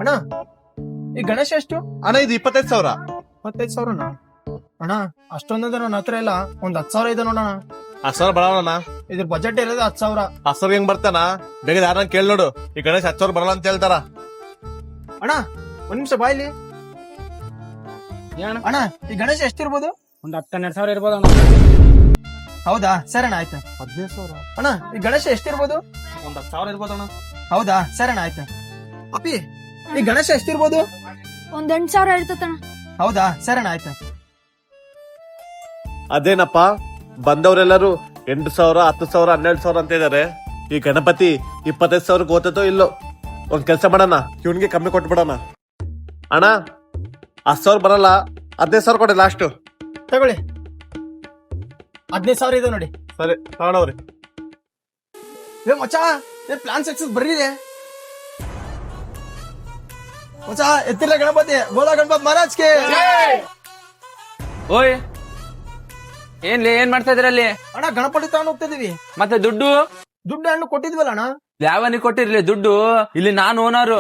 ಅಣ್ಣ ಈ ಗಣೇಶ ಎಷ್ಟು? ಅಣ್ಣ ಇದು 25,000. 25,000ನ? ಅಣ್ಣ ಅಷ್ಟೊಂದಂದ್ರೆ ನನ್ನ ಹತ್ರ ಇಲ್ಲ, ಒಂದ್ 10,000 ಇದೆ ನೋಡೋಣ. 10,000 ಬರಲ್ಲ. ಇದ್ರ ಬಜೆಟ್ ಇರೋದು 10,000. 10,000 ಹೆಂಗ್ ಬರ್ತಾನ? ಬೇಗ ಯಾರನ್ನ ಕೇಳಿ ನೋಡು, ಈ ಗಣೇಶ್ 10,000 ಬರಲ್ಲ ಅಂತ ಹೇಳ್ತಾರ. ಅಣ್ಣ ಒಂದ್ ನಿಮಿಷ ಬಾಯ್ಲಿ. ಅಣ್ಣ ಈ ಗಣೇಶ ಎಷ್ಟಿರ್ಬೋದು? ಒಂದ್ 10-12 ಇರ್ಬೋದು ಅಣ್ಣ. ಹೌದಾ, ಸರಿ ಅಣ್ಣ ಆಯ್ತು. 15,000. ಅಣ್ಣ ಈ ಗಣೇಶ ಎಷ್ಟಿರ್ಬೋದು? ಒಂದ್ 10,000 ಇರ್ಬೋದು ಅಣ್ಣ. ಹೌದಾ, ಸರಿ ಅಣ್ಣ ಆಯ್ತು. ಅಪ್ಪಿ ಈ ಗಣೇಶ ಎಷ್ಟಿರ್ಬೋದು? ಒಂದ್ 8,000 ಇರ್ತತಣ್ಣ. ಹೌದಾ, ಸರಿ ಅಣ್ಣ ಆಯ್ತು. ಅದೇನಪ್ಪ, ಬಂದವರೆಲ್ಲರೂ 8,000, 10,000, 12,000 ಅಂತ ಇದಾರೆ. ಈ ಗಣಪತಿ 25,000 ಓತತೋ ಇಲ್ಲೋ. ಒಂದ್ ಕೆಲ್ಸ ಮಾಡೋಣ, ಇವನ್ಗೆ ಕಮ್ಮಿ ಕೊಟ್ಬಿಡೋಣ. ಅಣ್ಣ 10,000 ಬರಲ್ಲ, 15,000 ಕೊಡಿ ಲಾಸ್ಟ್. ತಗೊಳ್ಳಿ, 15,000 ಇದೆ ನೋಡಿ. ಸರಿ ತಗೊಂಡವ್ರಿ. ಏ ಮಚ್ಚಾ, ಏ ಪ್ಲಾನ್ ಸಕ್ಸಸ್ ಬರ್ರಿದೆ ಮಚ್ಚಾ. ಎತ್ತಿಲ್ಲ ಗಣಪತಿ, ಬೋಲಾ ಗಣಪತಿ ಮಹಾರಾಜ್ಗೆ. ಓಯ್ ಏನ್ ಮಾಡ್ತಾ ಇದ್ರಲ್ಲಿ? ಅಣ್ಣ ಗಣಪತಿ ತಗೊಂಡ್ ಹೋಗ್ತಾ ಇದೀವಿ. ಮತ್ತೆ ದುಡ್ಡು ದುಡ್ಡು ಹಣ್ಣು ಕೊಟ್ಟಿದ್ವಲ್ಲ ಅಣ್ಣ. ಯಾವನಿಗೆ ಕೊಟ್ಟಿರ್ಲಿ ದುಡ್ಡು? ಇಲ್ಲಿ ನಾನು ಓನರು.